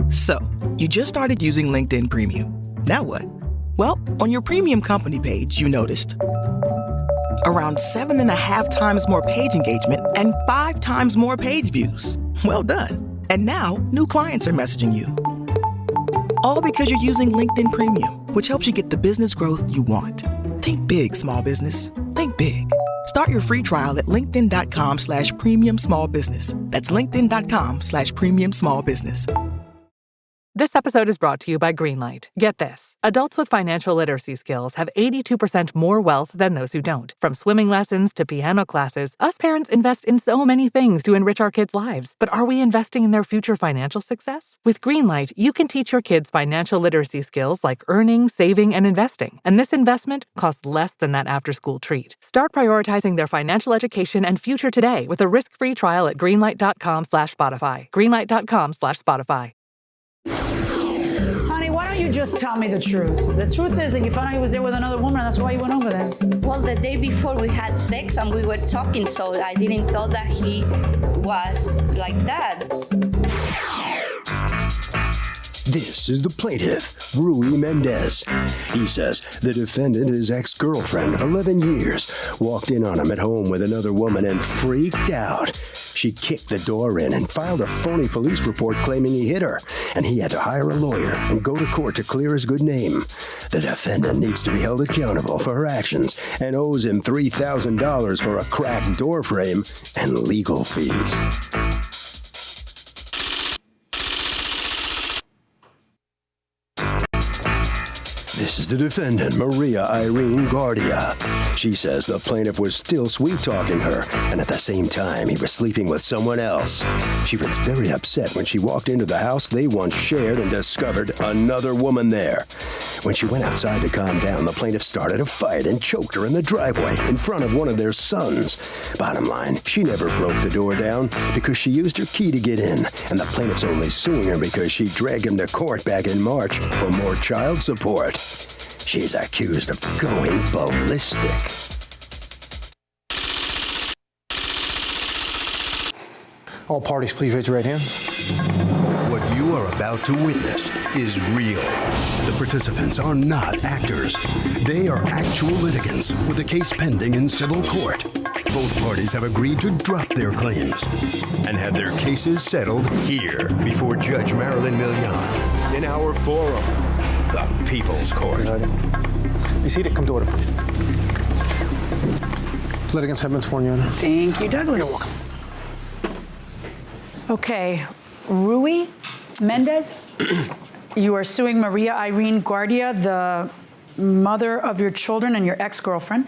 So, you just started using LinkedIn Premium. Now what? Well, on your premium company page, you noticed around 7.5 times more page engagement and 5 times more page views. Well done. And now, new clients are messaging you. All because you're using LinkedIn Premium, which helps you get the business growth you want. Think big, small business. Think big. Start your free trial at linkedin.com/premium small business. That's linkedin.com/premium small business. This episode is brought to you by Greenlight. Get this. Adults with financial literacy skills have 82% more wealth than those who don't. From swimming lessons to piano classes, us parents invest in so many things to enrich our kids' lives. But are we investing in their future financial success? With Greenlight, you can teach your kids financial literacy skills like earning, saving, and investing. And this investment costs less than that after-school treat. Start prioritizing their financial education and future today with a risk-free trial at greenlight.com/Spotify. Greenlight.com/Spotify. Why don't you just tell me the truth? The truth is that you found out he was there with another woman, and that's why you went over there. Well, the day before we had sex and we were talking, so I didn't thought that he was like that. This is the plaintiff, Rui Mendez. He says the defendant, his ex-girlfriend of 11 years, walked in on him at home with another woman and freaked out. She kicked the door in and filed a phony police report claiming he hit her, and he had to hire a lawyer and go to court to clear his good name. The defendant needs to be held accountable for her actions and owes him $3,000 for a cracked door frame and legal fees. This is the defendant, Maria Irene Guardia. She says the plaintiff was still sweet-talking her, and at the same time, he was sleeping with someone else. She was very upset when she walked into the house they once shared and discovered another woman there. When she went outside to calm down, the plaintiff started a fight and choked her in the driveway in front of one of their sons. Bottom line, she never broke the door down because she used her key to get in, and the plaintiff's only suing her because she dragged him to court back in March for more child support. She's accused of going ballistic. All parties, please raise your right hand. What you are about to witness is real. The participants are not actors. They are actual litigants with a case pending in civil court. Both parties have agreed to drop their claims and have their cases settled here before Judge Marilyn Milan in our forum, the People's Court. Be seated. Come to order, please. Litigants have been sworn, Your Honor. Thank you, Douglas. You're welcome. Okay, Rui Mendez, you are suing Maria Irene Guardia, the mother of your children and your ex-girlfriend,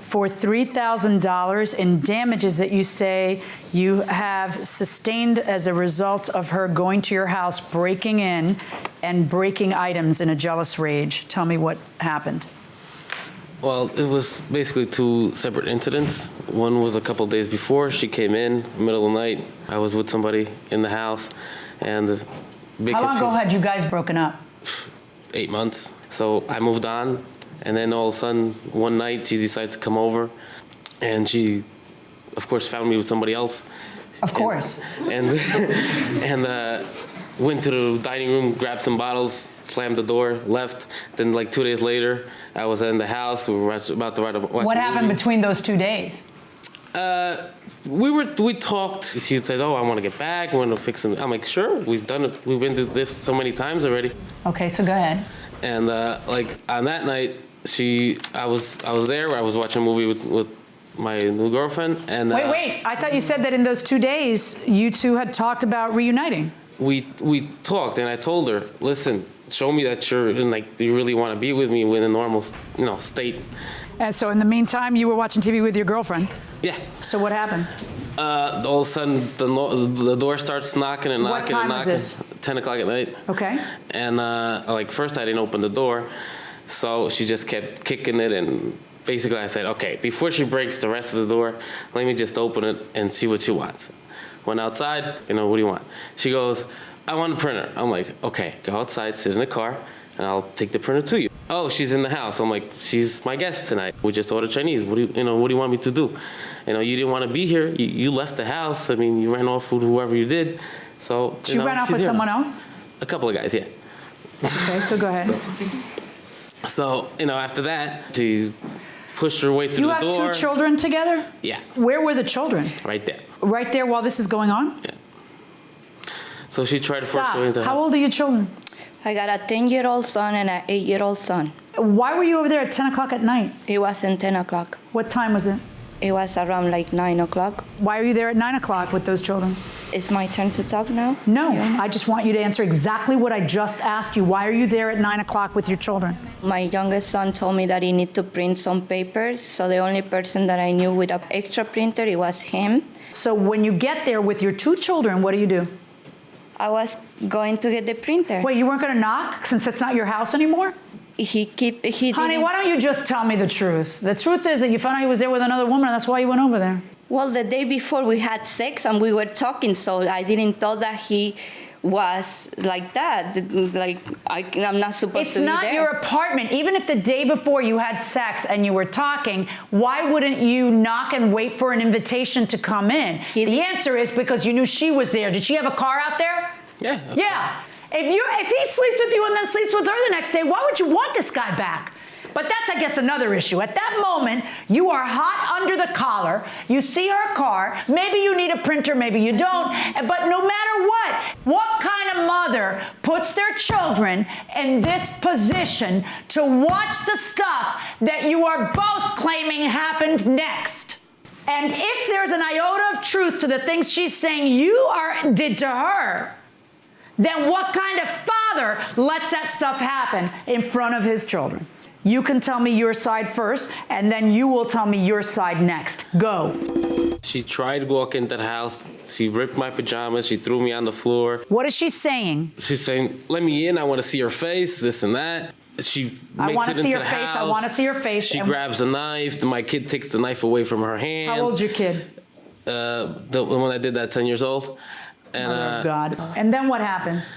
for $3,000 in damages that you say you have sustained as a result of her going to your house, breaking in, and breaking items in a jealous rage. Tell me what happened. Well, it was basically two separate incidents. One was a couple days before. She came in, middle of the night. I was with somebody in the house, and how long ago had you guys broken up? 8 months. So I moved on, and then all of a sudden, one night, she decides to come over, and she, of course, found me with somebody else. Of course. And went to the dining room, grabbed some bottles, slammed the door, left. Then like 2 days later, I was in the house. We were about to watch What happened between those 2 days? We talked. She said, "Oh, I want to get back. I want to fix it." I'm like, "Sure, we've done it. We've been through this so many times already." Okay, so go ahead. And like on that night, I was there. I was watching a movie with my new girlfriend. And Wait! I thought you said that in those 2 days you two had talked about reuniting. We talked, and I told her, "Listen, show me that you really want to be with me in a normal, state." And so in the meantime, you were watching TV with your girlfriend. Yeah. So what happens? All of a sudden, the door starts knocking and knocking. What time and knocking. was this? 10 o'clock at night. Okay. And first I didn't open the door, so she just kept kicking it, and basically I said, "Okay, before she breaks the rest of the door, let me just open it and see what she wants." Went outside, what do you want? She goes, "I want a printer." I'm like, "Okay, go outside, sit in the car, and I'll take the printer to you." "Oh, she's in the house." I'm like, "She's my guest tonight. We just ordered Chinese. What do you want me to do? You didn't want to be here. You left the house. I mean, you ran off with whoever you did. So She ran off with someone else? A couple of guys, yeah. Okay, so go ahead. So, after that, she pushed her way through You the have door. 2 children together? Yeah, Where were the children? right there. Right there while this is going on? Yeah. So she tried to force her way into Stop. the How house. old are your children? I got a 10-year-old son and an 8-year-old son. Why were you over there at 10 o'clock at night? It wasn't 10 o'clock. What time was it? It was around like 9 o'clock. Why are you there at 9 o'clock with those children? It's my turn to talk now? No, I just want you to answer exactly what I just asked you. Why are you there at 9 o'clock with your children? My youngest son told me that he needed to print some papers, so the only person that I knew with an extra printer, it was him. So when you get there with your 2 children, what do? I was going to get the printer. Wait, you weren't going to knock since it's not your house anymore? He Honey, didn't. why don't you just tell me the truth? The truth is that you found out he was there with another woman, and that's why you went over there. Well, the day before we had sex and we were talking, so I didn't thought that he was like that. Like, I'm not supposed It's to be not there. your apartment. Even if the day before you had sex and you were talking, why wouldn't you knock and wait for an invitation to come in? The answer is because you knew she was there. Did she have a car out there? Yeah. Yeah. If he sleeps with you and then sleeps with her the next day, why would you want this guy back? But that's, I guess, another issue. At that moment, you are hot under the collar. You see her car. Maybe you need a printer, maybe you don't. But no matter what kind of mother puts their children in this position to watch the stuff that you are both claiming happened next? And if there's an iota of truth to the things she's saying did to her, then what kind of father lets that stuff happen in front of his children? You can tell me your side first, and then you will tell me your side next. Go. She tried to walk into the house. She ripped my pajamas. She threw me on the floor. What is she saying? She's saying, let me in. I want to see your face, this and that. She makes I want it to see into your the face. I house. want to see your face. She And grabs a knife. My kid takes the knife away from her hand. how old's your kid? The one I did that, 10 years old. And Oh, God. And then what happens?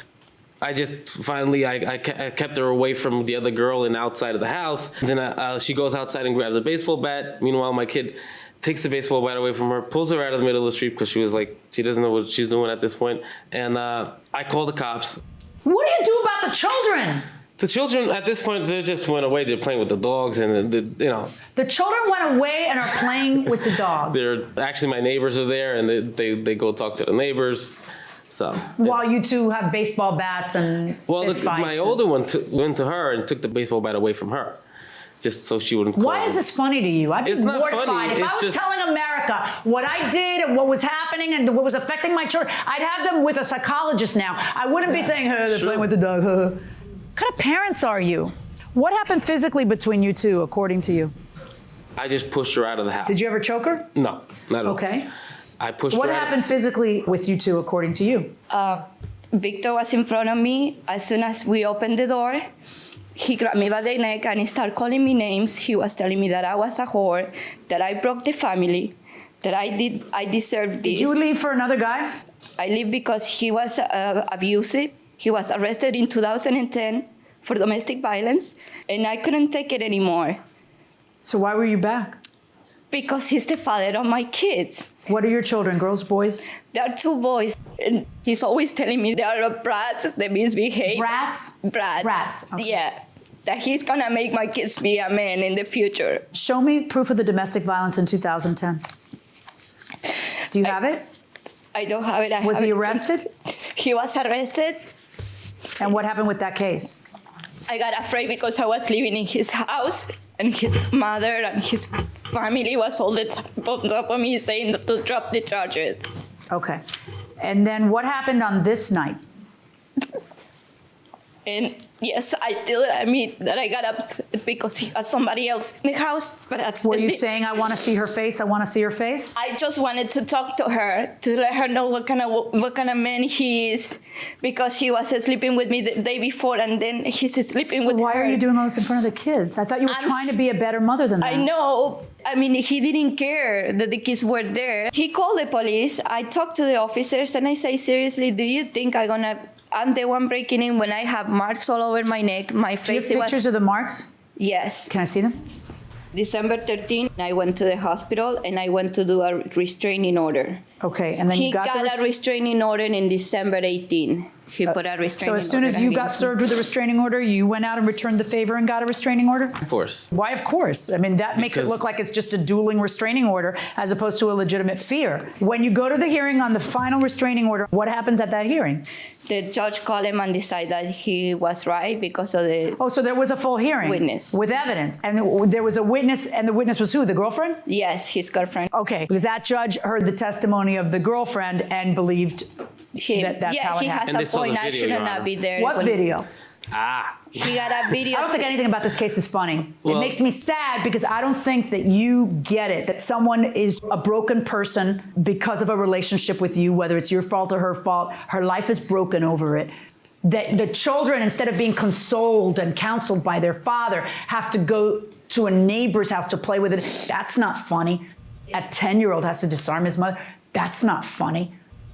I just finally, I kept her away from the other girl and outside of the house. Then she goes outside and grabs a baseball bat. Meanwhile, my kid takes the baseball bat away from her, pulls her out of the middle of the street because she was like, she doesn't know what she's doing at this point. And I call the cops. What do you do about the children? The children at this point, they just went away. They're playing with the dogs and, The children went away and are playing with the dog. they're actually, my neighbors are there and they go talk to the neighbors. So While you two have baseball bats and fist fights. my older one went to her and took the baseball bat away from her, just so she wouldn't. Why is this funny to you? I'd be It's not mortified. funny, If it's I was just- telling America what I did and what was happening and what was affecting my children, I'd have them with a psychologist now. I wouldn't be saying, hey, they're Sure. playing with the dog. What kind of parents are you? What happened physically between you two, according to you? I just pushed her out of the house. Did you ever choke her? No, not at all. Okay. I pushed What her out. happened physically with you two, according to you? Victor was in front of me. As soon as we opened the door, he grabbed me by the neck and he started calling me names. He was telling me that I was a whore, that I broke the family, that I deserved this. Did you leave for another guy? I leave because he was abusive. He was arrested in 2010 for domestic violence, and I couldn't take it anymore So why were you back? because he's the father of my kids. What are your children, girls, boys? There are 2 boys, and he's always telling me they are brats, they misbehave. Brats? Brats. Brats, okay. Yeah. That he's gonna make my kids be a man in the future. Show me proof of the domestic violence in 2010. Do you have it? I don't have it. Was he arrested? He was arrested. And what happened with that case? I got afraid because I was living in his house, and his mother and his family was all the time on top of me saying to drop the charges. Okay. And then what happened on this night? And yes, I did admit that I got upset because he had somebody else in the house. But Were you saying, I want to see her face, I want to see her face? I just wanted to talk to her to let her know what kind of man he is, because he was sleeping with me the day before, and then he's sleeping with Why her. are you doing all this in front of the kids? I thought you were trying to be a better mother than that. I know. I mean, he didn't care that the kids were there. He called the police. I talked to the officers, and I say, seriously, do you think I'm the one breaking in when I have marks all over my neck, my Do you face? have pictures of the marks? Yes. Can I see them? December 13, I went to the hospital and I went to do a restraining order. Okay, and then He you got got the a restraining order in December 18. He put a restraining order. So as soon as you got served with a restraining order, you went out and returned the favor and got a restraining order? Of course. Why, of course? I mean, that makes it Because- look like it's just a dueling restraining order as opposed to a legitimate fear. When you go to the hearing on the final restraining order, what happens at that hearing? The judge called him and decided that he was right because of the Oh, so there was a full hearing? Witness. With evidence. And there was a witness, and the witness was who, the girlfriend? yes, his girlfriend. Okay, because that judge heard the testimony of the girlfriend and believed that's how it he happened. And they has a saw the point. I video, should Your not Honor. be there. What video? He got a video. I don't think anything about this case is funny. It Well- makes me sad because I don't think that you get it, that someone is a broken person because of a relationship with you, whether it's your fault or her fault, her life is broken over it. That the children, instead of being consoled and counseled by their father, have to go to a neighbor's house to play with it. That's not funny. A 10-year-old has to disarm his mother. That's not funny.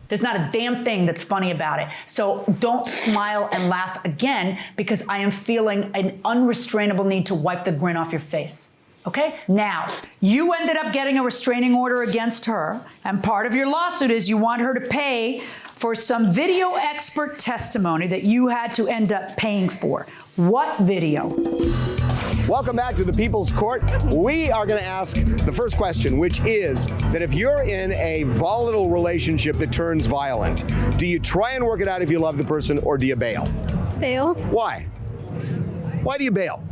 There's not a damn thing that's funny about it. So don't smile and laugh again because I am feeling an unrestrainable need to wipe the grin off your face. Okay? Now, you ended up getting a restraining order against her, and part of your lawsuit is you want her to pay for some video expert testimony that you had to end up paying for. What video? Welcome back to the People's Court. We are going to ask the first question, which is that if you're in a volatile relationship that turns violent, do you try and work it out if you love the person, or do you bail? Bail. Why? Why do you bail?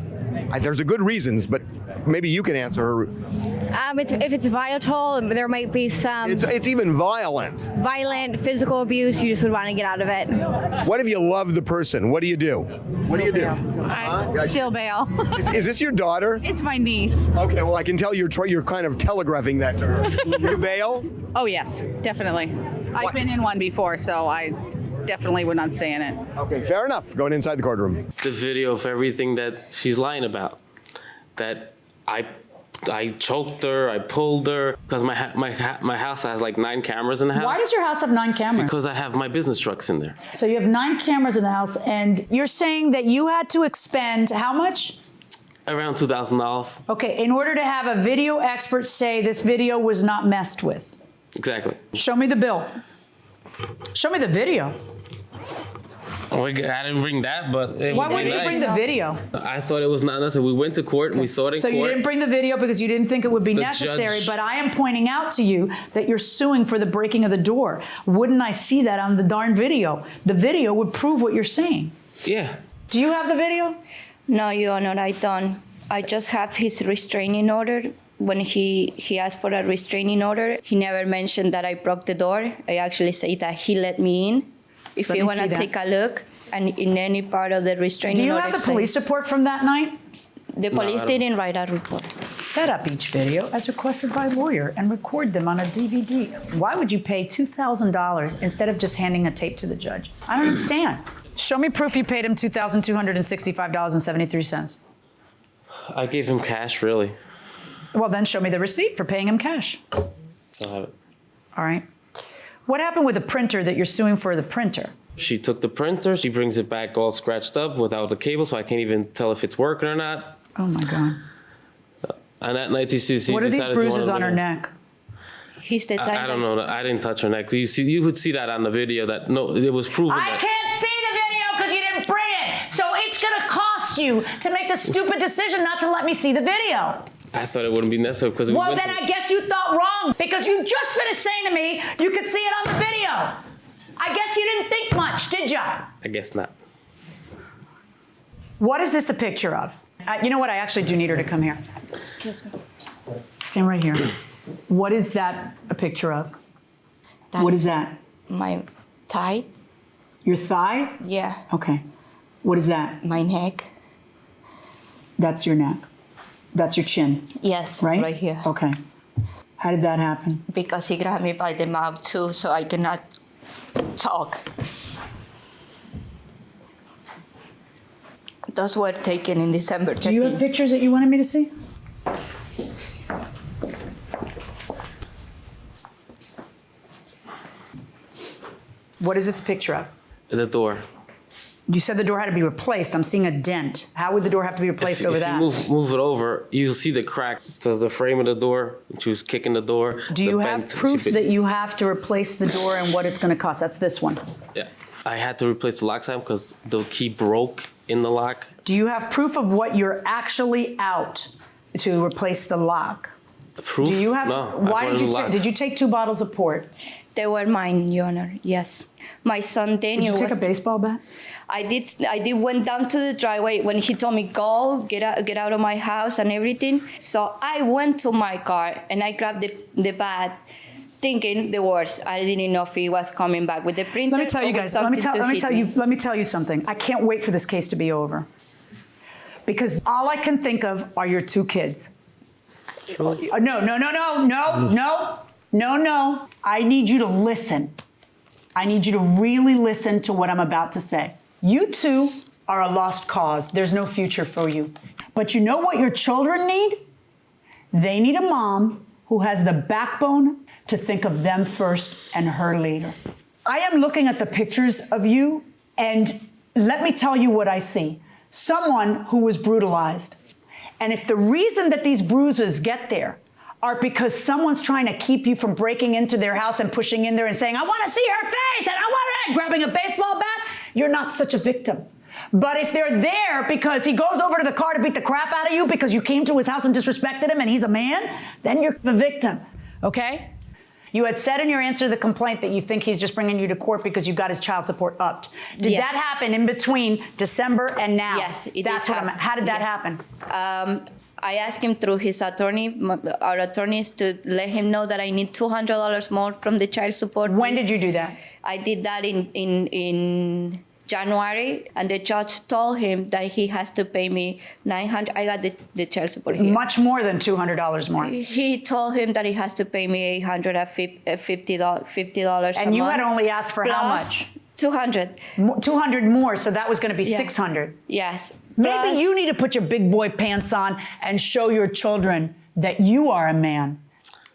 There's a good reasons, but maybe you can answer her. If it's volatile, there might be some It's even violent. violent physical abuse. You just would want to get out of it. What if you love the person? What do you do? What do you do? Still bail. Is this your daughter? It's my niece. Okay, well, I can tell you're kind of telegraphing that to her. You bail? Oh, yes, definitely. What? I've been in one before, so I definitely would not stay in it. Okay, fair enough. Going inside the courtroom. The video of everything that she's lying about. That I choked her, I pulled her, because my house has like 9 cameras in the house. Why does your house have 9 cameras? Because I have my business trucks in there. So you have 9 cameras in the house, and you're saying that you had to expend how much? Around $2,000. Okay, in order to have a video expert say this video was not messed with. Exactly. Show me the bill. Show me the video. Oh, I didn't bring that, but Why wouldn't you bring the video? I thought it was not necessary. We went to court, we saw it in So court. you didn't bring the video because you didn't think it would be The necessary, judge- but I am pointing out to you that you're suing for the breaking of the door. Wouldn't I see that on the darn video? The video would prove what you're saying. Yeah. Do you have the video? No, Your Honor, I don't. I just have his restraining order. When he asked for a restraining order, he never mentioned that I broke the door. I actually say that he let me in. If Let you me want to see that. take a look, and in any part of the restraining Do you order, have the say- police report from that night? The police I don't. didn't write a report. Set up each video as requested by lawyer and record them on a DVD. Why would you pay $2,000 instead of just handing a tape to the judge? I don't understand. Show me proof you paid him $2,265.73. I gave him cash, really. Well, then show me the receipt for paying him cash. So I have it. All right. What happened with the printer that you're suing for the printer? She took the printer, she brings it back all scratched up without the cable, so I can't even tell if it's working or not. Oh my God. And that night, she What are these decided she bruises wanted on to- her neck? He's the type I don't know. I didn't touch her neck. You could see that on the video. That no, it was proven. I that, can't see the video because you didn't bring it. So it's going to cost you to make the stupid decision not to let me see the video. I thought it wouldn't be necessary because. Well, then I guess you thought wrong because you just finished saying to me you could see it on the video. I guess you didn't think much, did ya? I guess not. What is this a picture of? You know what? I actually do need her to come here. Stand right here. What is that a picture of? What is that? My thigh? Your thigh? Yeah. Okay. What is that? My neck? That's your neck. That's your chin, Yes. right? Right here. Okay. How did that happen? Because he grabbed me by the mouth too, so I cannot talk. Those were taken in December 13th. Do you have pictures that you wanted me to see? What is this a picture of? The door. You said the door had to be replaced. I'm seeing a dent. How would the door have to be replaced over if that? you move it over, you'll see the crack to the frame of the door. She was kicking the door. Do you have proof that you have to replace the door and what it's going to cost? That's this one. Yeah. I had to replace the lock sign because the key broke in the lock. Do you have proof of what you're actually out to replace the lock? Proof? Do you have? No. Why did you take 2 bottles of port? They were mine, Your Honor. Yes. My son Daniel. Did you take a baseball bat? I did went down to the driveway when he told me, go, get out of my house and everything. So I went to my car and I grabbed the bat, thinking the worst. I didn't know if he was coming back with the printer. Let me tell you guys, let me tell you something. I can't wait for this case to be over. Because all I can think of are your 2 kids. No. I need you to listen. I need you to really listen to what I'm about to say. You 2 are a lost cause. There's no future for you. But you know what your children need? They need a mom who has the backbone to think of them first and her later. I am looking at the pictures of you, and let me tell you what I see. Someone who was brutalized. And if the reason that these bruises get there are because someone's trying to keep you from breaking into their house and pushing in there and saying, I want to see her face, and I want her, grabbing a baseball bat, you're not such a victim. But if they're there because he goes over to the car to beat the crap out of you because you came to his house and disrespected him and he's a man, then you're the victim, okay? You had said in your answer to the complaint that you think he's just bringing you to court because you got his child support upped. Did that happen in between December and now? Yes, it That's did what happen. How did that happen? I asked him through his attorney, our attorneys, to let him know that I need $200 more from the child support. When did you do that? I did that in January, and the judge told him that he has to pay me $900. I got the child support here. Much more than $200 more. He told him that he has to pay me $850 a And you month, had only asked for how plus much? 200. 200 more, so that was going to be 600. Yes. Maybe Plus- you need to put your big boy pants on and show your children that you are a man.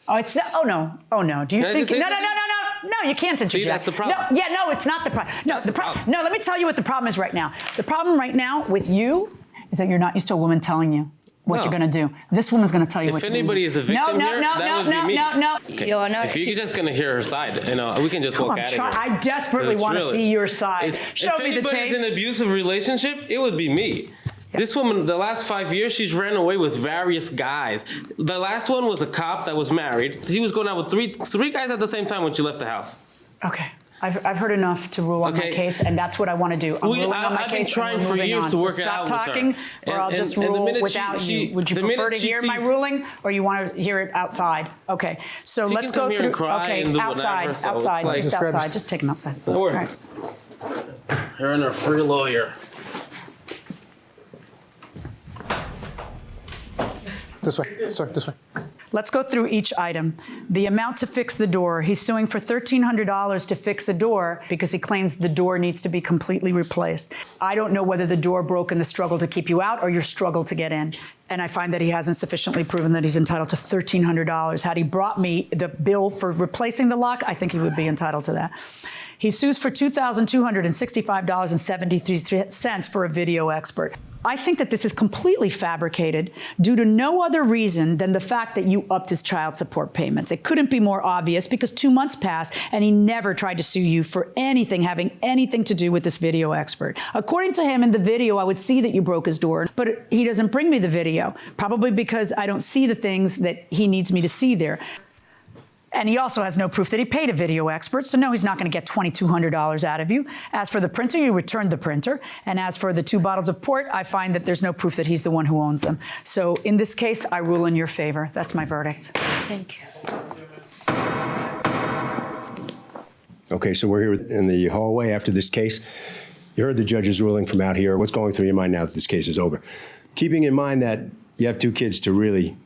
Oh, it's not, oh no. Do you Can I think? just say No, something? you can't interject. See, that's the problem. No, it's not the problem. No, That's the problem. No, let me tell you what the problem is right now. The problem right now with you is that you're not used to a woman telling you what you're going to do. This woman's going to tell you what If you're going to do. anybody is a victim here, that would be me. No. Okay. Your Honor, If you're just going to hear her side, we can just Come walk on, out of here. I desperately 'Cause want to really- see your side. Show if me the anybody's tape. in an abusive relationship, it would be me. This woman, the last 5 years, she's ran away with various guys. The last one was a cop that was married. She was going out with three guys at the same time when she left the house. Okay. I've heard enough to rule on my case, and that's what I want to do. I'm ruling on my I've been case. trying and we're for moving years on. to So work it out stop with her. talking, or I'll just And the rule minute without she- you. Would you the prefer minute to she hear my sees- ruling, or you want to hear it outside? Okay, so She let's can come go here through. and cry Okay, and do outside, whatever, so it's outside, like- just Just grab outside. it. Just take him outside. Don't worry. All right. Her and her free lawyer. This way, sir, this way. Let's go through each item. The amount to fix the door. He's suing for $1,300 to fix a door because he claims the door needs to be completely replaced. I don't know whether the door broke in the struggle to keep you out or your struggle to get in. And I find that he hasn't sufficiently proven that he's entitled to $1,300. Had he brought me the bill for replacing the lock, I think he would be entitled to that. He sues for $2,265.73 for a video expert. I think that this is completely fabricated due to no other reason than the fact that you upped his child support payments. It couldn't be more obvious because 2 months passed and he never tried to sue you for anything having anything to do with this video expert. According to him in the video, I would see that you broke his door, but he doesn't bring me the video, probably because I don't see the things that he needs me to see there. And he also has no proof that he paid a video expert, so no, he's not going to get $2,200 out of you. As for the printer, you returned the printer. And as for the 2 bottles of port, I find that there's no proof that he's the one who owns them. So in this case, I rule in your favor. That's my verdict. thank you. Okay, so we're here in the hallway after this case. You heard the judge's ruling from out here. What's going through your mind now that this case is over? Keeping in mind that you have 2 kids to really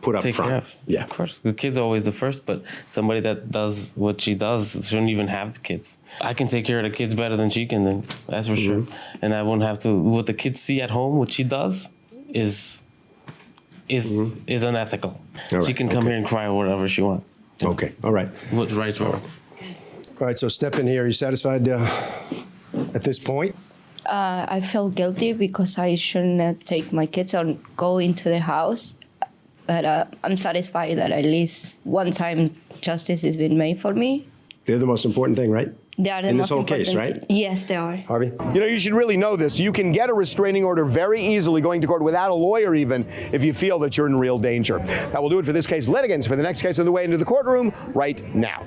put up Take front. care of. Yeah. Of course. The kid's always the first, but somebody that does what she does shouldn't even have the kids. I can take care of the kids better than she can, then, that's for sure. And I won't have to. What the kids see at home, what she does, is unethical. All right, She can come okay. here and cry or whatever she wants. Okay, all right. What's right or wrong. All right, so step in here. Are you satisfied at this point? I feel guilty because I shouldn't take my kids and go into the house. But I'm satisfied that at least one time justice has been made for me. They're the most important thing, right? They are the in most this whole case, important right? Yes, they are. Harvey? You know, you should really know this. You can get a restraining order very easily going to court without a lawyer even if you feel that you're in real danger. That will do it for this case. Litigants for the next case on the way into the courtroom right now.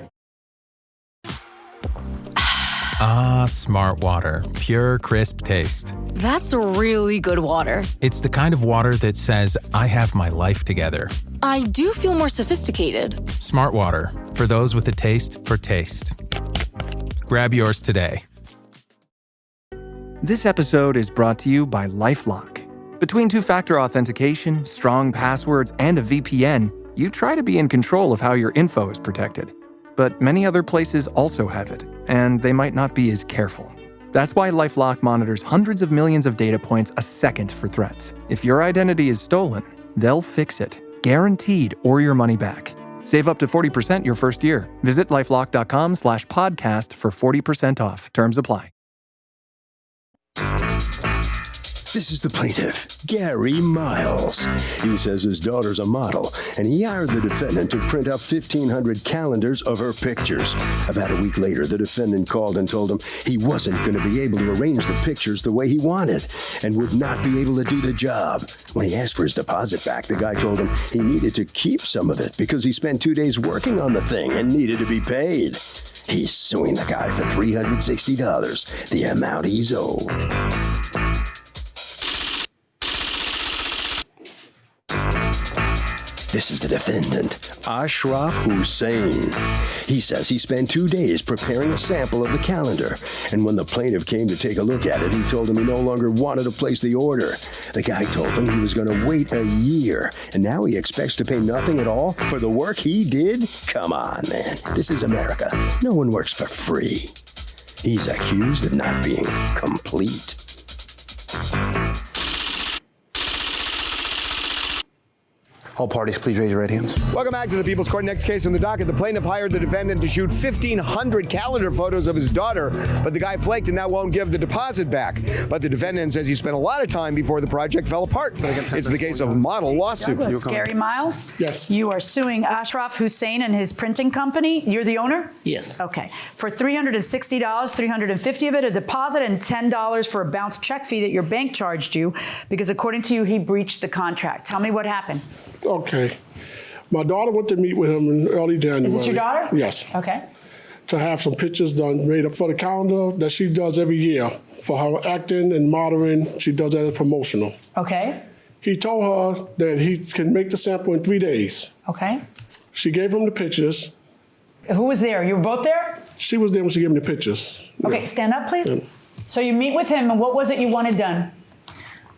Ah, Smart Water. Pure, crisp taste. That's really good water. It's the kind of water that says, I have my life together. I do feel more sophisticated. Smart Water. For those with a taste for taste. Grab yours today. This episode is brought to you by LifeLock. Between two-factor authentication, strong passwords, and a VPN, you try to be in control of how your info is protected. But many other places also have it, and they might not be as careful. That's why LifeLock monitors hundreds of millions of data points a second for threats. If your identity is stolen, they'll fix it, guaranteed, or your money back. Save up to 40% your first year. Visit lifelock.com/podcast for 40% off. Terms apply. This is the plaintiff, Gary Miles. He says his daughter's a model, and he hired the defendant to print up 1,500 calendars of her pictures. About a week later, the defendant called and told him he wasn't going to be able to arrange the pictures the way he wanted and would not be able to do the job. When he asked for his deposit back, the guy told him he needed to keep some of it because he spent 2 days working on the thing and needed to be paid. He's suing the guy for $360, the amount he's owed. This is the defendant, Ashraf Hussein. He says he spent 2 days preparing a sample of the calendar, and when the plaintiff came to take a look at it, he told him he no longer wanted to place the order. The guy told him he was going to wait a year, and now he expects to pay nothing at all for the work he did? Come on, man. This is America. No one works for free. He's accused of not being complete. All parties, please raise your right hands. Welcome back to the People's Court. Next case on the docket. The plaintiff hired the defendant to shoot 1,500 calendar photos of his daughter, but the guy flaked and now won't give the deposit back. But the defendant says he spent a lot of time before the project fell apart. It's the case of model lawsuit. Douglas, Gary Miles? Yes. You are suing Ashraf Hussein and his printing company. You're the owner? Yes. Okay. For $360, $350 of it, a deposit, and $10 for a bounce check fee that your bank charged you because according to you, he breached the contract. Tell me what happened. Okay. My daughter went to meet with him in early January. Is this your daughter? Yes. Okay. To have some pictures done, made up for the calendar that she does every year. For her acting and modeling, she does that as promotional. Okay. He told her that he can make the sample in 3 days. Okay. She gave him the pictures. Who was there? You were both there? She was there when she gave me the pictures. Okay, Yeah. stand up, please. Yeah. So you meet with him, and what was it you wanted done?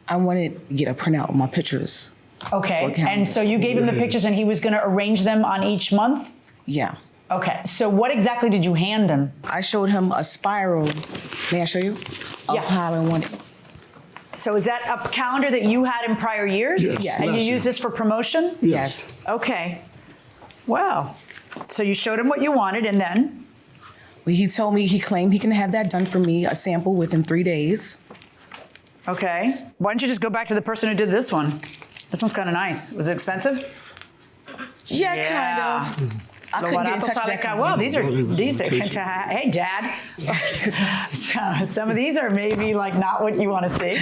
I wanted to get a printout of my pictures. Okay, and so you gave him the pictures and he was going to arrange them on each month? Yeah. Okay, so what exactly did you hand him? I showed him a spiral. May I show you? Of how I want it. So is that a calendar that you had in prior years? Yes. And you used this for promotion? Yes. Okay. Wow. So you showed him what you wanted and then? Well, he told me, he claimed he can have that done for me, a sample within 3 days. Okay. Why don't you just go back to the person who did this one? This one's kind of nice. Was it expensive? Yeah, kind of. I couldn't get in touch with that. Well, these are, hey, Dad. Some of these are maybe like not what you want to see.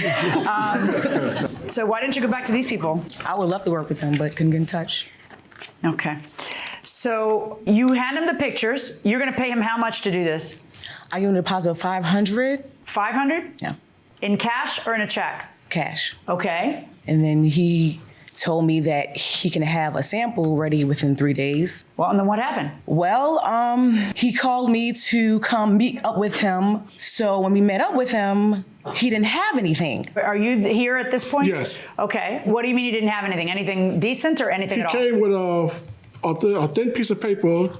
So why didn't you go back to these people? I would love to work with them, but couldn't get in touch. Okay. So you hand him the pictures. You're going to pay him how much to do this? I give him a deposit of $500. $500? Yeah. In cash or in a check? Cash. Okay. And then he told me that he can have a sample ready within 3 days. Well, and then what happened? Well, he called me to come meet up with him. So when we met up with him, he didn't have anything. Are you here at this point? Yes. Okay. What do you mean he didn't have anything? Anything decent or anything at all? He came with a thin piece of paper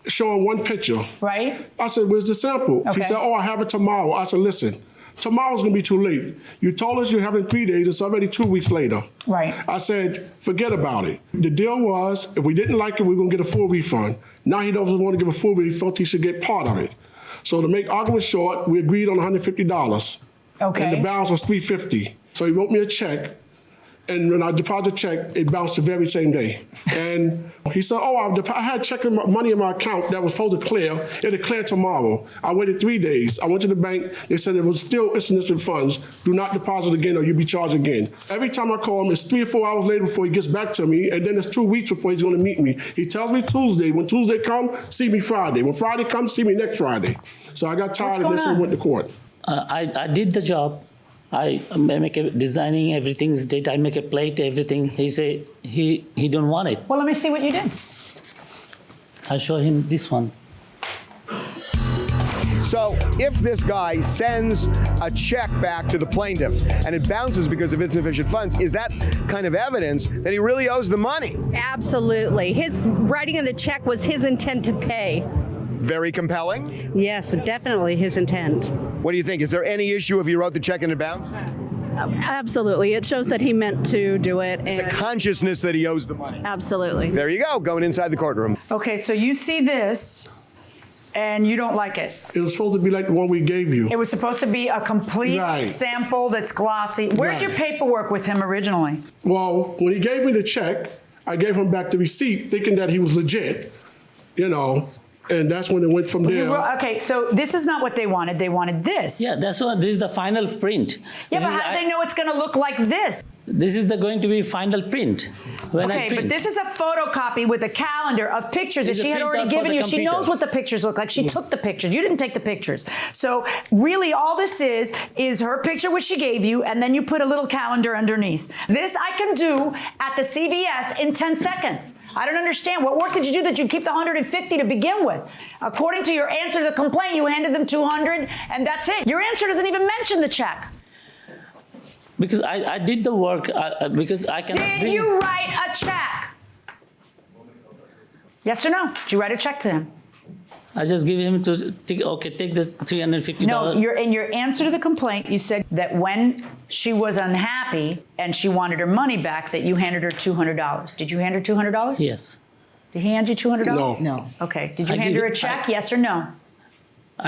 showing one picture. Right. I said, where's the sample? Okay. He said, oh, I have it tomorrow. I said, listen, tomorrow's gonna be too late. You told us you have it in 3 days, it's already 2 weeks later. Right. I said, forget about it. The deal was, if we didn't like it, we were gonna get a full refund. Now he doesn't want to give a full refund, he should get part of it. So to make argument short, we agreed on $150. Okay. And the balance was $350. So he wrote me a check And when I deposited a check, it bounced the very same day. And he said, oh, I had money in my account that was supposed to clear. It'll clear tomorrow. I waited 3 days. I went to the bank. They said it was still insufficient funds. Do not deposit again or you'll be charged again. Every time I call him, it's 3 or 4 hours later before he gets back to me. And then it's 2 weeks before he's going to meet me. He tells me Tuesday. When Tuesday comes, see me Friday. When Friday comes, see me next Friday. So I got tired of this and went to court. I did the job. I make a designing, everything's date. I make a plate, everything. He say he don't want it. Well, let me see what you did. I show him this one. So if this guy sends a check back to the plaintiff and it bounces because of insufficient funds, is that kind of evidence that he really owes the money? Absolutely. His writing of the check was his intent to pay. Very compelling? Yes, definitely his intent. What do you think? Is there any issue if he wrote the check and it bounced? Absolutely. It shows that he meant to do it. And the consciousness that he owes the money. Absolutely. There you go, going inside the courtroom. Okay, so you see this and you don't like it. It was supposed to be like the one we gave you. It was supposed to be a complete sample that's glossy. Where's your paperwork with him originally? Well, when he gave me the check, I gave him back the receipt thinking that he was legit, you know. And that's when it went from there. Okay, so this is not what they wanted. They wanted this. Yeah, that's what, this is the final print. Yeah, but how do they know it's going to look like this? This is going to be final print. Okay, but this is a photocopy with a calendar of pictures that she had already given you. She knows what the pictures look like. She took the pictures. You didn't take the pictures. So really all this is her picture which she gave you, and then you put a little calendar underneath. This I can do at the CVS in 10 seconds. I don't understand. What work did you do that you keep the 150 to begin with? According to your answer to the complaint, you handed them 200, and that's it. Your answer doesn't even mention the check. Because I did the work, because I can. Did you write a check? Yes or no? Did you write a check to him? I just give him to take the $350. No, in your answer to the complaint, you said that when she was unhappy and she wanted her money back, that you handed her $200. Did you hand her $200? Yes. Did he hand you $200? No. Okay. Did you hand her a check? Yes or no?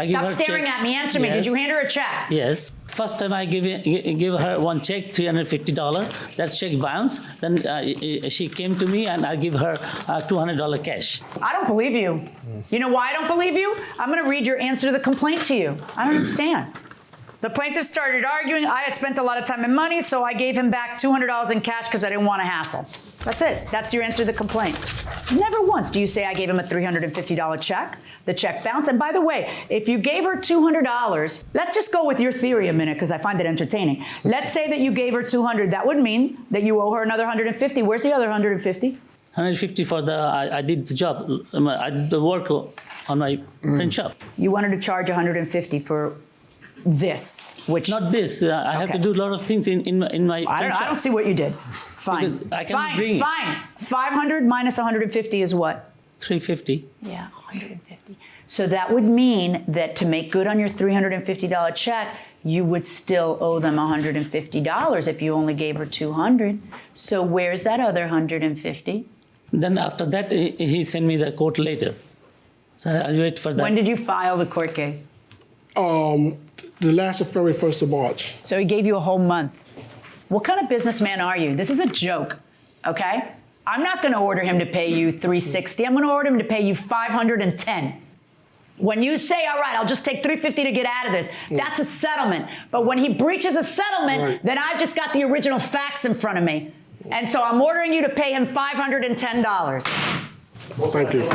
Stop staring at me. Answer me. Did you hand her a check? Yes. First time I give her one check, $350. That check bounced. Then she came to me and I give her $200 cash. I don't believe you. You know why I don't believe you? I'm going to read your answer to the complaint to you. I don't understand. The plaintiff started arguing. I had spent a lot of time and money, so I gave him back $200 in cash because I didn't want to hassle. That's it. That's your answer to the complaint. Never once do you say I gave him a $350 check. The check bounced. And by the way, if you gave her $200, let's just go with your theory a minute because I find it entertaining. Let's say that you gave her $200. That would mean that you owe her another $150. Where's the other $150? $150 for I did the job. I did the work on my print shop. You wanted to charge $150 for this, which not this. I have to do a lot of things in my. I don't see what you did. Fine. Fine. 500 minus 150 is what? 350. Yeah, 150. So that would mean that to make good on your $350 check, you would still owe them $150 if you only gave her $200. So where's that other $150? Then after that, he sent me the court later. So I wait for that. When did you file the court case? The last of February, 1st of March. So he gave you a whole month. What kind of businessman are you? This is a joke, okay? I'm not going to order him to pay you $360. I'm going to order him to pay you $510. When you say, all right, I'll just take $350 to get out of this, that's a settlement. But when he breaches a settlement, then I've just got the original facts in front of me. And so I'm ordering you to pay him $510. Well, thank you.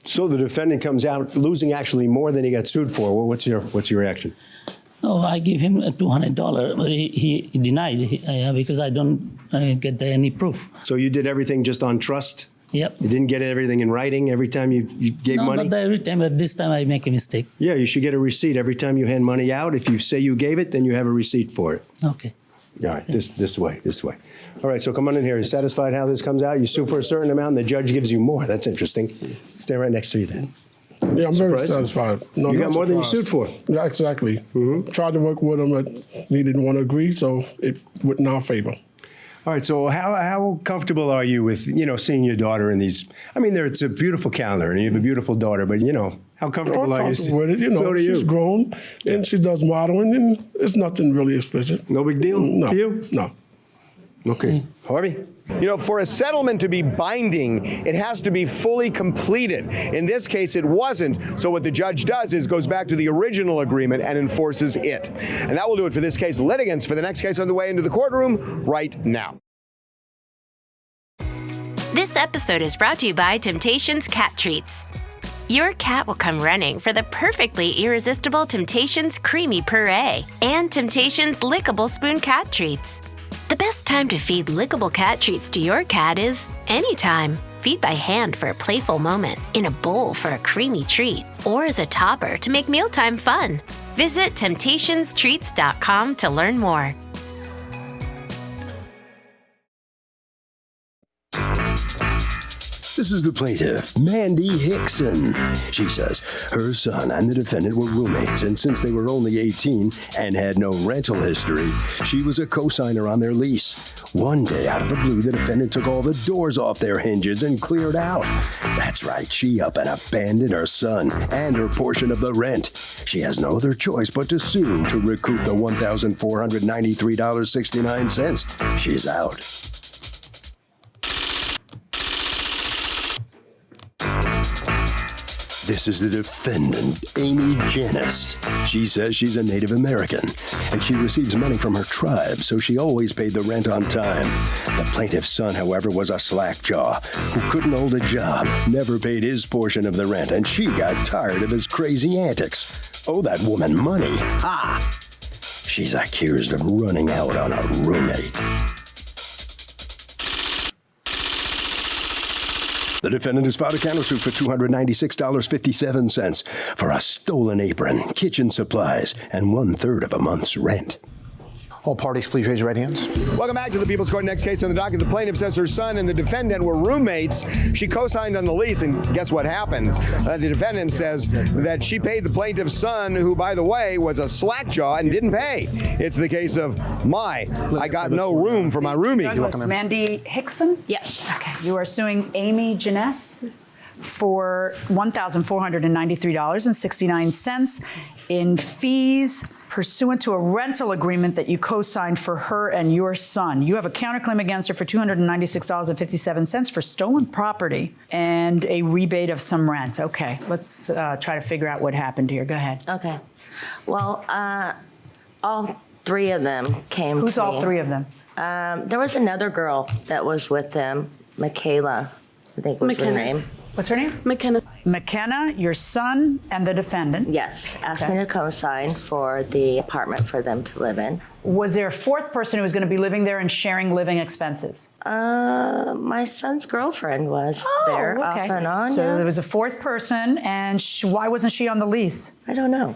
So the defendant comes out losing actually more than he got sued for. Well, what's your reaction? No, I gave him $200, but he denied because I don't get any proof. So you did everything just on trust? Yep. You didn't get everything in writing every time you gave money? No, not every time, but this time I make a mistake. Yeah, you should get a receipt every time you hand money out. If you say you gave it, then you have a receipt for it. Okay. All right, this way. All right, so come on in here. You satisfied how this comes out? You sue for a certain amount and the judge gives you more. That's interesting. Stay right next to you then. Yeah, I'm very satisfied. No, you got more than you sued for. Yeah, exactly. Tried to work with him, but he didn't want to agree, so it went in our favor. All right, so how comfortable are you with, seeing your daughter in these? I mean, it's a beautiful calendar, and you have a beautiful daughter, but, How comfortable are you? Comfortable with it. You know, So do she's you. grown and she does modeling, and it's nothing really explicit. No big deal No. to you? No. Okay. Harvey? You know, for a settlement to be binding, it has to be fully completed. In this case, it wasn't. So what the judge does is goes back to the original agreement and enforces it. And that will do it for this case. Litigants for the next case on the way into the courtroom right now. This episode is brought to you by Temptations Cat Treats. Your cat will come running for the perfectly irresistible Temptations Creamy Puree and Temptations Lickable Spoon Cat Treats. The best time to feed lickable cat treats to your cat is anytime. Feed by hand for a playful moment, in a bowl for a creamy treat, or as a topper to make mealtime fun. Visit temptationstreats.com to learn more. This is the plaintiff, Mandy Hickson. She says her son and the defendant were roommates, and since they were only 18 and had no rental history, she was a co-signer on their lease. One day, out of the blue, the defendant took all the doors off their hinges and cleared out. That's right, she up and abandoned her son and her portion of the rent. She has no other choice but to sue to recoup the $1,493.69. She's out. This is the defendant, Amy Janice. She says she's a Native American, and she receives money from her tribe, so she always paid the rent on time. The plaintiff's son, however, was a slackjaw who couldn't hold a job, never paid his portion of the rent, and she got tired of his crazy antics. Owe that woman money. Ha! She's accused of running out on a roommate. The defendant has filed a countersuit for $296.57 for a stolen apron, kitchen supplies, and 1/3 of a month's rent. All parties, please raise your right hands. Welcome back to the People's Court. Next case on the docket. The plaintiff says her son and the defendant were roommates. She co-signed on the lease, and guess what happened? The defendant says that she paid the plaintiff's son, who, by the way, was a slackjaw and didn't pay. It's the case of I got no room for my roomie. Douglas, Mandy Hickson? Yes. Okay. You are suing Amy Janice for $1,493.69 in fees pursuant to a rental agreement that you co-signed for her and your son. You have a counterclaim against her for $296.57 for stolen property and a rebate of some rents. Okay, let's try to figure out what happened here. Go ahead. Okay. Well, all three of them came Who's to me. all three of them? There was another girl that was with them, Michaela, I think was her name. What's her name? McKenna. McKenna, your son, and the defendant. Yes, asked me to co-sign for the apartment for them to live in. Was there a fourth person who was going to be living there and sharing living expenses? My son's girlfriend was there off and on. So yeah. there was a fourth person, and why wasn't she on the lease? I don't know.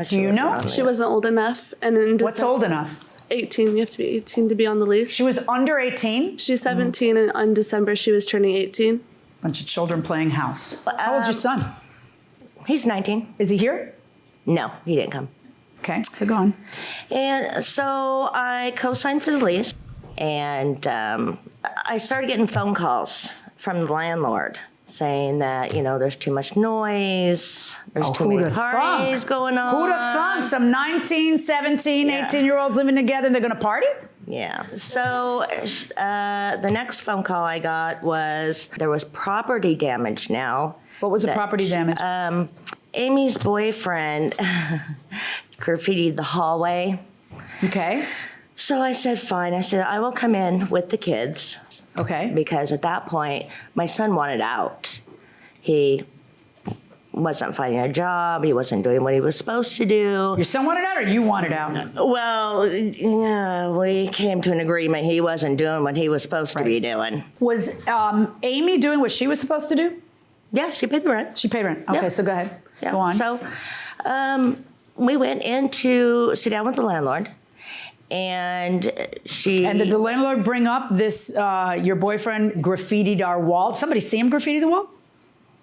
Do you know? She wasn't old enough. And in What's old enough? 18. You have to be 18 to be on the lease. She was under 18? She's 17, and on December she was turning 18. Bunch of children playing house. How old's your son? He's 19. Is he here? No, he didn't come. Okay, so go on. And so I co-signed for the lease, and I started getting phone calls from the landlord saying that, you know, there's too much noise, there's too many parties going on. Who'd have thunk? Some 19, 17, 18-year-olds living together, and they're going to party? Yeah. So the next phone call I got was there was property damage now. What was the property damage? Amy's boyfriend graffitied the hallway. Okay. So I said, fine. I said, I will come in with the kids. Okay. Because at that point, my son wanted out. He wasn't finding a job. He wasn't doing what he was supposed to do. Your son wanted out or you wanted out? Well, yeah, we came to an agreement. He wasn't doing what he was supposed to be doing. Was Amy doing what she was supposed to do? Yeah, she paid the rent. She paid rent. Okay, so go ahead. Yeah. Go on. So we went in to sit down with the landlord. And she... And did the landlord bring up this, your boyfriend graffitied our wall? Somebody see him graffiti the wall?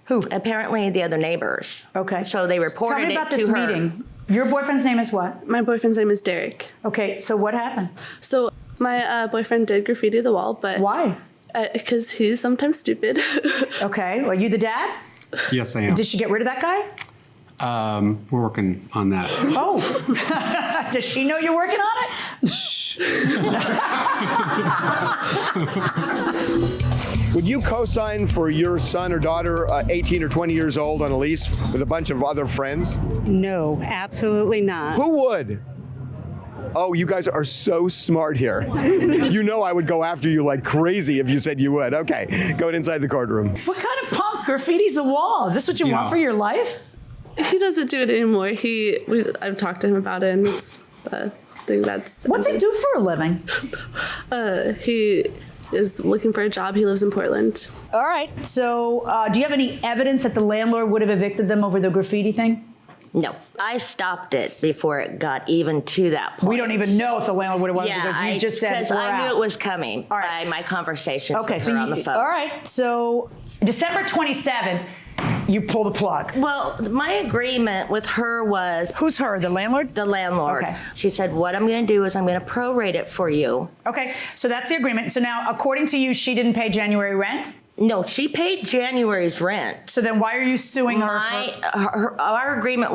Who? Apparently the other neighbors. Okay. So they reported Tell me about it to this her. meeting. Your boyfriend's name is what? My boyfriend's name is Derek. Okay, so what happened? So my boyfriend did graffiti the wall, but... Why? Because he's sometimes stupid. Okay, are you the dad? Yes, I am. Did she get rid of that guy? We're working on that. Oh, does she know you're working on it? Shh. Would you co-sign for your son or daughter, 18 or 20 years old, on a lease with a bunch of other friends? No, absolutely not. Who would? Oh, you guys are so smart here. You know I would go after you like crazy if you said you would. Okay, going inside the courtroom. What kind of punk graffitis the wall? Is this what you want for your life? He doesn't do it anymore. I've talked to him about it, and it's the thing that's. What's he do for a living? He is looking for a job. He lives in Portland. All right. So, do you have any evidence that the landlord would have evicted them over the graffiti thing? No, I stopped it before it got even to that point. We don't even know if the landlord would have won because you just said because we're I knew out. it was coming by my conversations with her on the phone. All right. So, December 27th, you pull the plug. Well, my agreement with her was... Who's her, the landlord? The landlord. Okay. She said, what I'm going to do is I'm going to prorate it for you. Okay, so that's the agreement. So now, according to you, she didn't pay January rent? No, she paid January's rent. So then why are you suing her for... Our agreement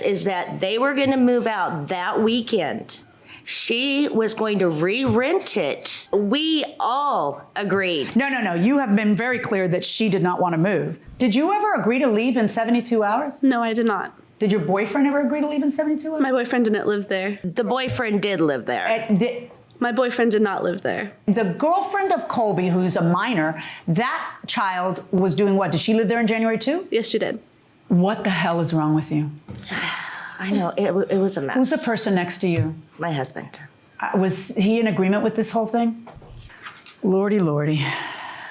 is that they were going to move out that weekend. She was going to re-rent it. We all agreed. No. You have been very clear that she did not want to move. Did you ever agree to leave in 72 hours? No, I did not. Did your boyfriend ever agree to leave in 72 hours? My boyfriend didn't live there. The boyfriend did live there. My boyfriend did not live there. The girlfriend of Colby, who's a minor, that child was doing what? Did she live there in January too? Yes, she did. What the hell is wrong with you? I know, it was a mess. Who's the person next to you? My husband. Was he in agreement with this whole thing? Lordy.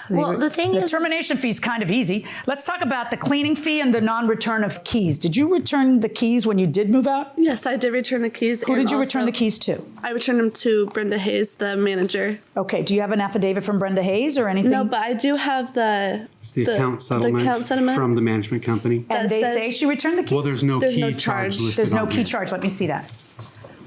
Well, the thing is... The termination fee is kind of easy. Let's talk about the cleaning fee and the non-return of keys. Did you return the keys when you did move out? Yes, I did return the keys. Who did you return the keys to? I returned them to Brenda Hayes, the manager. Okay, do you have an affidavit from Brenda Hayes or anything? No, but I do have It's the account settlement from the management company. And they say she returned the keys? Well, there's no key charge listed There's no on key here. charge. Let me see that.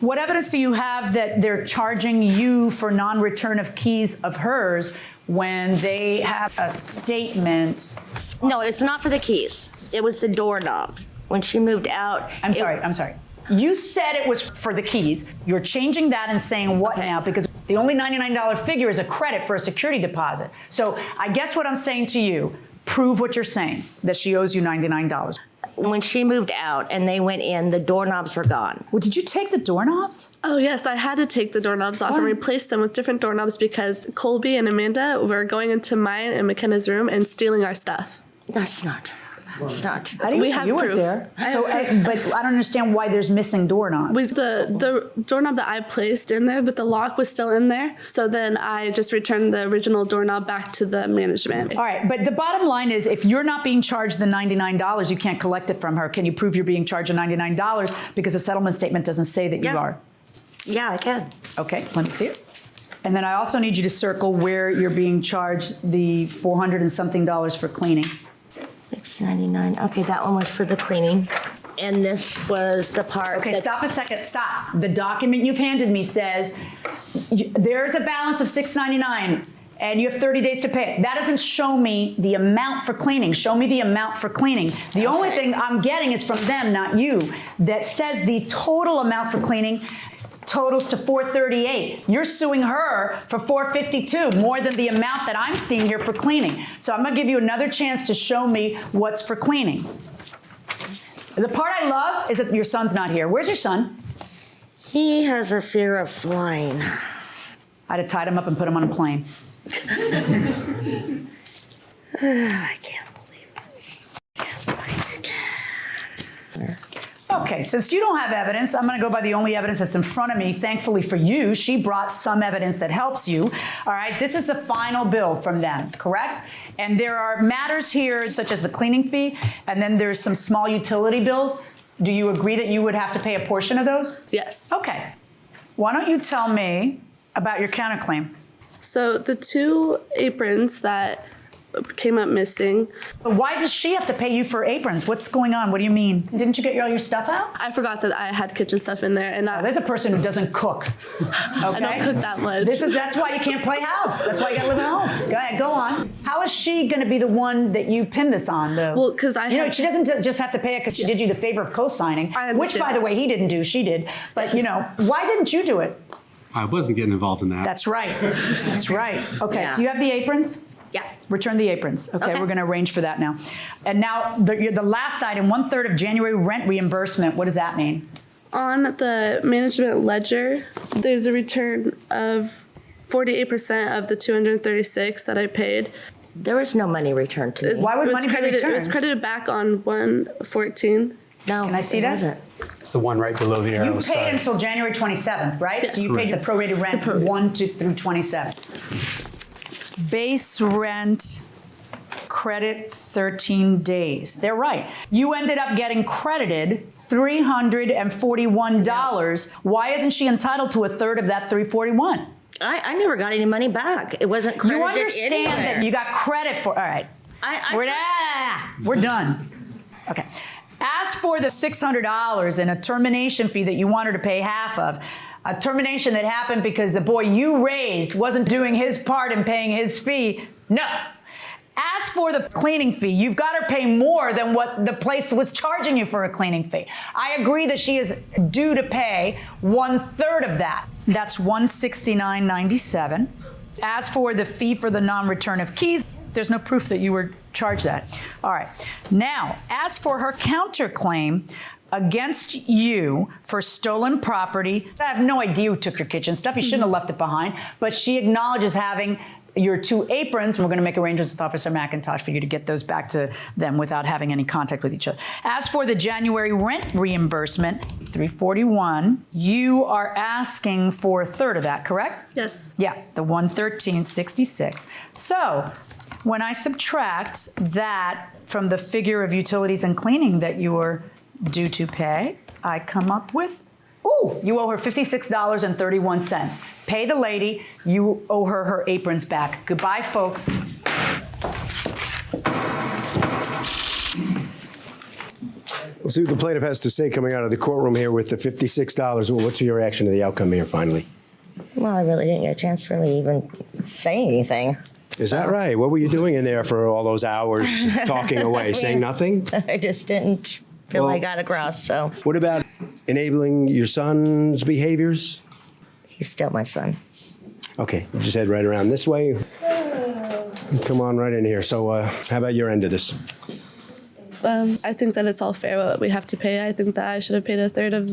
What evidence do you have that they're charging you for non-return of keys of hers when they have a statement? No, it's not for the keys. It was the doorknobs. When she moved out... I'm sorry. You said it was for the keys. You're changing that and saying what now? Because the only $99 figure is a credit for a security deposit. So I guess what I'm saying to you, prove what you're saying, that she owes you $99. When she moved out and they went in, the doorknobs were gone. Well, did you take the doorknobs? Oh, yes, I had to take the doorknobs off and replace them with different doorknobs because Colby and Amanda were going into mine and McKenna's room and stealing our stuff. That's not true. That's not true. We have proof. There. So, but I don't understand why there's missing doorknobs. The doorknob that I placed in there, but the lock was still in there. So then I just returned the original doorknob back to the management. All right, but the bottom line is if you're not being charged the $99, you can't collect it from her. Can you prove you're being charged the $99 because the settlement statement doesn't say that you are? Yeah, I can. Okay, let me see it. And then I also need you to circle where you're being charged the $400 and something for cleaning. $6.99. Okay, that one was for the cleaning. And this was the part. Okay, stop a second. Stop. The document you've handed me says there's a balance of $6.99 and you have 30 days to pay it. That doesn't show me the amount for cleaning. Show me the amount for cleaning. The only thing I'm getting is from them, not you, that says the total amount for cleaning totals to $438. You're suing her for $452, more than the amount that I'm seeing here for cleaning. So I'm gonna give you another chance to show me what's for cleaning. The part I love is that your son's not here. Where's your son? He has a fear of flying. I'd have tied him up and put him on a plane. I can't believe this. Can't find it. Okay, since you don't have evidence, I'm gonna go by the only evidence that's in front of me. Thankfully for you, she brought some evidence that helps you. All right, this is the final bill from them, correct? And there are matters here such as the cleaning fee, and then there's some small utility bills. Do you agree that you would have to pay a portion of those? Yes. Okay. Why don't you tell me about your counterclaim? So the two aprons that came up missing. But why does she have to pay you for aprons? What's going on? What do you mean? Didn't you get all your stuff out? I forgot that I had kitchen stuff in there, and there's a person who doesn't cook. Okay? I don't cook that much. That's why you can't play house. That's why you gotta live at home. Go ahead, go on. How is she gonna be the one that you pin this on, though? Well, because she doesn't just have to pay it because she did you the favor of co-signing, which, by the way, he didn't do. She did. But why didn't you do it? I wasn't getting involved in that. That's right. That's right. Okay. Yeah. Do you have the aprons? Yeah. Return the aprons. Okay, we're going to arrange for that now. And now the last item, 1/3 of January rent reimbursement. What does that mean? On the management ledger, there's a return of 48% of the $236 that I paid. There was no money returned to me. Why would money be returned? It was credited back on 1/14. No, can I see that? Wasn't. It's the one right below the arrow. You paid until January 27th, right? Yes. So you paid the prorated rent 1 through 27. Base rent credit 13 days. They're right. You ended up getting credited $341. Why isn't she entitled to 1/3 of that $341? I never got any money back. It wasn't credited. You understand that you got credit for. All right. We're done. Okay. As for the $600 and a termination fee that you wanted to pay half of, a termination that happened because the boy you raised wasn't doing his part in paying his fee, no. As for the cleaning fee, you've got to pay more than what the place was charging you for a cleaning fee. I agree that she is due to pay 1/3 of that. That's $169.97. As for the fee for the non-return of keys, there's no proof that you were charged that. All right. Now, as for her counterclaim against you for stolen property, I have no idea who took your kitchen stuff. You shouldn't have left it behind. But she acknowledges having your 2 aprons. We're going to make arrangements with Officer McIntosh for you to get those back to them without having any contact with each other. As for the January rent reimbursement, $341, you are asking for 1/3 of that, correct? Yes. Yeah, the $113.66. So when I subtract that from the figure of utilities and cleaning that you were due to pay, I come up with, you owe her $56.31. Pay the lady, you owe her aprons back. Goodbye, folks. We'll see what the plaintiff has to say coming out of the courtroom here with the $56. Well, what's your reaction to the outcome here, finally? Well, I really didn't get a chance to really even say anything. Is that right? What were you doing in there for all those hours talking away, saying nothing? I just didn't feel I got across, so. What about enabling your son's behaviors? He's still my son. Okay, you just head right around this way. Come on right in here. So how about your end of this? I think that it's all fair what we have to pay. I think that I should have paid 1/3 of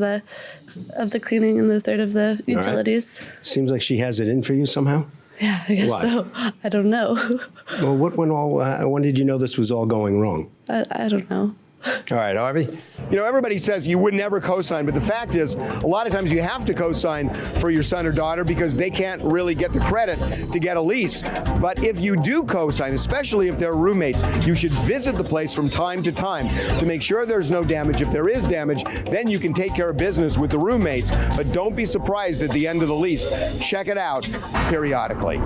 the cleaning and 1/3 of the utilities. Right. Seems like she has it in for you somehow. Yeah, I guess so. I don't know. Well, when did you know this was all going wrong? I don't know. All right, Harvey. You know, everybody says you would never co-sign, but the fact is, a lot of times you have to co-sign for your son or daughter because they can't really get the credit to get a lease. But if you do co-sign, especially if they're roommates, you should visit the place from time to time to make sure there's no damage. If there is damage, then you can take care of business with the roommates. But don't be surprised at the end of the lease. Check it out periodically.